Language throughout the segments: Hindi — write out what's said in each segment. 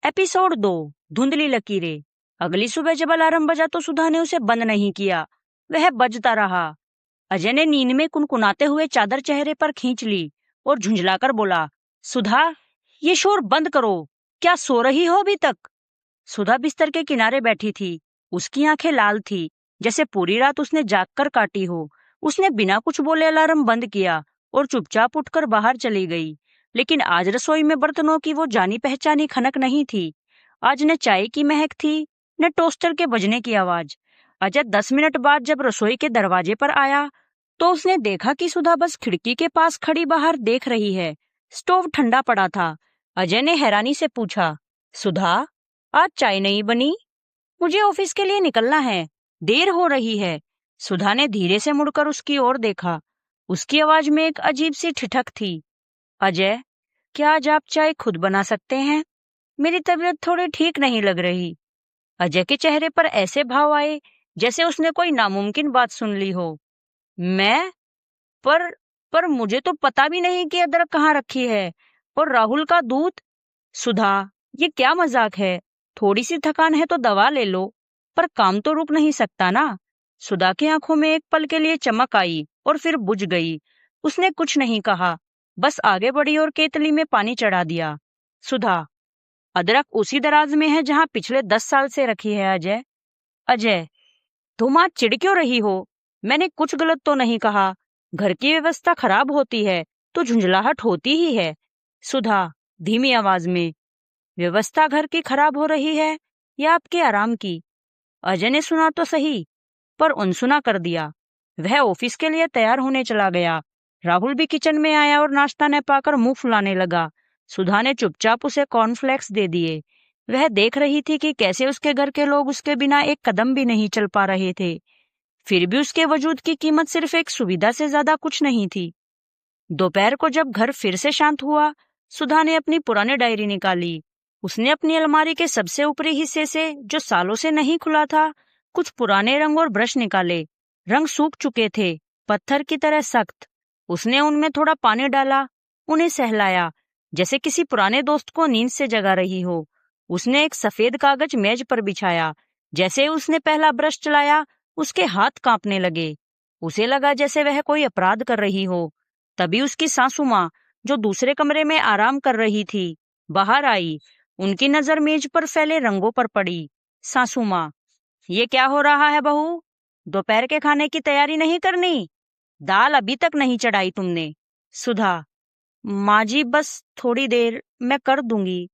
एपिसोड 2, धुंधली लकीरें। अगली सुबह जब अलार्म बजा तो सुधा ने उसे बंद नहीं किया। वह बजता रहा। अजय ने नींद में कुनकुनाते हुए चादर चेहरे पर खींच ली और झुंझलाकर बोला, सुधा, ये शोर बंद करो। क्या सो रही हो अभी तक? सुधा बिस्तर के किनारे बैठी थी। उसकी आंखें लाल थी, जैसे पूरी रात उसने जागकर काटी हो। उसने बिना कुछ बोले अलार्म बंद किया और चुपचाप उठकर बाहर चली गई। लेकिन आज रसोई में बर्तनों की वो जानी पहचानी खनक नहीं थी। आज न चाय की महक थी, न टोस्टर के बजने की आवाज। अजय 10 मिनट बाद जब रसोई के दरवाजे पर आया तो उसने देखा कि सुधा बस खिड़की के पास खड़ी बाहर देख रही है। स्टोव ठंडा पड़ा था। अजय ने हैरानी से पूछा, सुधा, आज चाय नहीं बनी? मुझे ऑफिस के लिए निकलना है, देर हो रही है। सुधा ने धीरे से मुड़कर उसकी ओर देखा। उसकी आवाज में एक अजीब सी ठिठक थी। अजय, क्या आज आप चाय खुद बना सकते हैं? मेरी तबीयत थोड़ी ठीक नहीं लग रही। अजय के चेहरे पर ऐसे भाव आए जैसे उसने कोई नामुमकिन बात सुन ली हो। मैं? पर पर मुझे तो पता भी नहीं कि अदरक कहाँ रखी है। और राहुल का दूध। सुधा, ये क्या मजाक है? थोड़ी सी थकान है तो दवा ले लो, पर काम तो रुक नहीं सकता ना। सुधा की आंखों में एक पल के लिए चमक आई और फिर बुझ गई। उसने कुछ नहीं कहा, बस आगे बढ़ी और केतली में पानी चढ़ा दिया। सुधा, अदरक उसी दराज में है जहां पिछले 10 साल से रखी है। अजय, अजय, तुम आज चिढ़ क्यों रही हो? मैंने कुछ गलत तो नहीं कहा। घर की व्यवस्था खराब होती है तो झुंझलाहट होती ही है। सुधा, धीमी आवाज में, व्यवस्था घर की खराब हो रही है या आपके आराम की? अजय ने सुना तो सही, पर अनसुना कर दिया। वह ऑफिस के लिए तैयार होने चला गया। राहुल भी किचन में आया और नाश्ता न पाकर मुंह फुलाने लगा। सुधा ने चुपचाप उसे कॉर्नफ्लेक्स दे दिए। वह देख रही थी कि कैसे उसके घर के लोग उसके बिना एक कदम भी नहीं चल पा रहे थे। फिर भी उसके वजूद की कीमत सिर्फ एक सुविधा से ज्यादा कुछ नहीं थी। दोपहर को जब घर फिर से शांत हुआ, सुधा ने अपनी पुरानी डायरी निकाली। उसने अपनी अलमारी के सबसे ऊपरी हिस्से से, जो सालों से नहीं खुला था, कुछ पुराने रंग और ब्रश निकाले। रंग सूख चुके थे, पत्थर की तरह सख्त। उसने उनमें थोड़ा पानी डाला, उन्हें सहलाया, जैसे किसी पुराने दोस्त को नींद से जगा रही हो। उसने एक सफेद कागज मेज पर बिछाया। जैसे उसने पहला ब्रश चलाया, उसके हाथ कांपने लगे। उसे लगा जैसे वह कोई अपराध कर रही हो। तभी उसकी सासू माँ, जो दूसरे कमरे में आराम कर रही थी, बाहर आई। उनकी नजर मेज पर फैले रंगों पर पड़ी। सासू माँ, ये क्या हो रहा है बहू? दोपहर के खाने की तैयारी नहीं करनी? दाल अभी तक नहीं चढ़ाई तुमने? सुधा, माँ जी, बस थोड़ी देर, मैं कर दूंगी।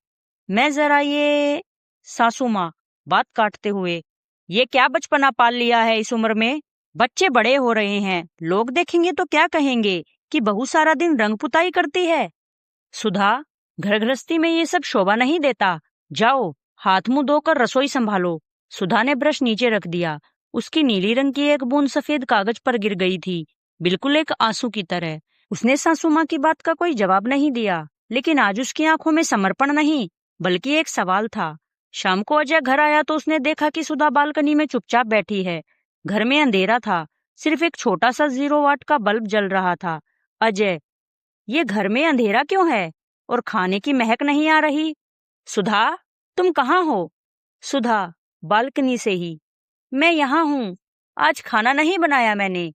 मैं जरा ये। सासू माँ, बात काटते हुए, ये क्या बचपना पाल लिया है इस उम्र में? बच्चे बड़े हो रहे हैं, लोग देखेंगे तो क्या कहेंगे कि बहू सारा दिन रंग पुताई करती है। सुधा, घर गृहस्थी में ये सब शोभा नहीं देता। जाओ, हाथ मुंह धोकर रसोई संभालो। सुधा ने ब्रश नीचे रख दिया। उसकी नीली रंग की एक बूंद सफेद कागज पर गिर गई थी, बिल्कुल एक आंसू की तरह। उसने सासू माँ की बात का कोई जवाब नहीं दिया, लेकिन आज उसकी आंखों में समर्पण नहीं, बल्कि एक सवाल था। शाम को अजय घर आया तो उसने देखा कि सुधा बालकनी में चुपचाप बैठी है। घर में अंधेरा था, सिर्फ एक छोटा सा 0 वाट का बल्ब जल रहा था। अजय, ये घर में अंधेरा क्यों है और खाने की महक नहीं आ रही? सुधा, तुम कहाँ हो? सुधा, बालकनी से ही। मैं यहाँ हूँ, आज खाना नहीं बनाया मैंने।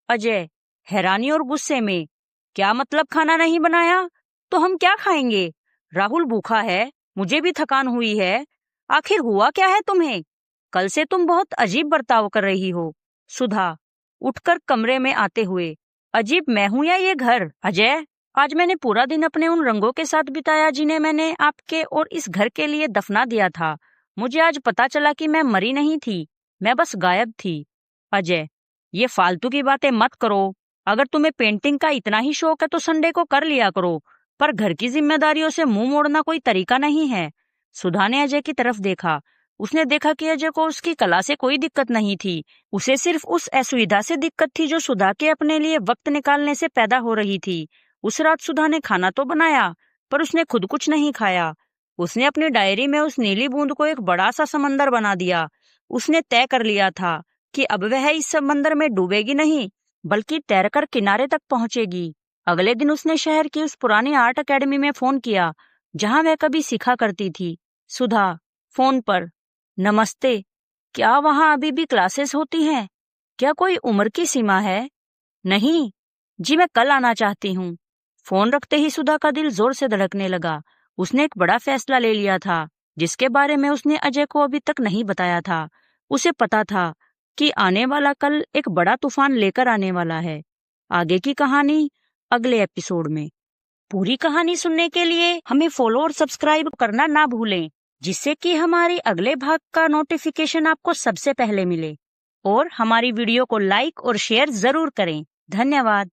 अजय, हैरानी और गुस्से में, क्या मतलब खाना नहीं बनाया? तो हम क्या खाएंगे? राहुल भूखा है, मुझे भी थकान हुई है। आखिर हुआ क्या है तुम्हें? कल से तुम बहुत अजीब बर्ताव कर रही हो। सुधा, उठकर कमरे में आते हुए, अजीब मैं हूं या ये घर? अजय, आज मैंने पूरा दिन अपने उन रंगों के साथ बिताया जिन्हें मैंने आपके और इस घर के लिए दफना दिया था। मुझे आज पता चला कि मैं मरी नहीं थी, मैं बस गायब थी। अजय, ये फालतू की बातें मत करो। अगर तुम्हें पेंटिंग का इतना ही शौक है तो संडे को कर लिया करो, पर घर की जिम्मेदारियों से मुंह मोड़ना कोई तरीका नहीं है। सुधा ने अजय की तरफ देखा। उसने देखा कि अजय को उसकी कला से कोई दिक्कत नहीं थी, उसे सिर्फ उस असुविधा से दिक्कत थी जो सुधा के अपने लिए वक्त निकालने से पैदा हो रही थी। उस रात सुधा ने खाना तो बनाया, पर उसने खुद कुछ नहीं खाया। उसने अपनी डायरी में उस नीली बूंद को एक बड़ा सा समंदर बना दिया। उसने तय कर लिया था कि अब वह इस समंदर में डूबेगी नहीं, बल्कि तैरकर किनारे तक पहुंचेगी। अगले दिन उसने शहर की उस पुरानी आर्ट एकेडमी में फोन किया, जहां वह कभी सीखा करती थी। सुधा फोन पर, नमस्ते, क्या वहाँ अभी भी क्लासेस होती हैं? क्या कोई उम्र की सीमा है? नहीं जी, मैं कल आना चाहती हूँ। फोन रखते ही सुधा का दिल जोर से धड़कने लगा। उसने एक बड़ा फैसला ले लिया था, जिसके बारे में उसने अजय को अभी तक नहीं बताया था। उसे पता था कि आने वाला कल एक बड़ा तूफान लेकर आने वाला है। आगे की कहानी अगले एपिसोड में। पूरी कहानी सुनने के लिए हमें फॉलो और सब्सक्राइब करना ना भूलें, जिससे कि हमारे अगले भाग का नोटिफिकेशन आपको सबसे पहले मिले। और हमारी वीडियो को लाइक और शेयर जरूर करें। धन्यवाद।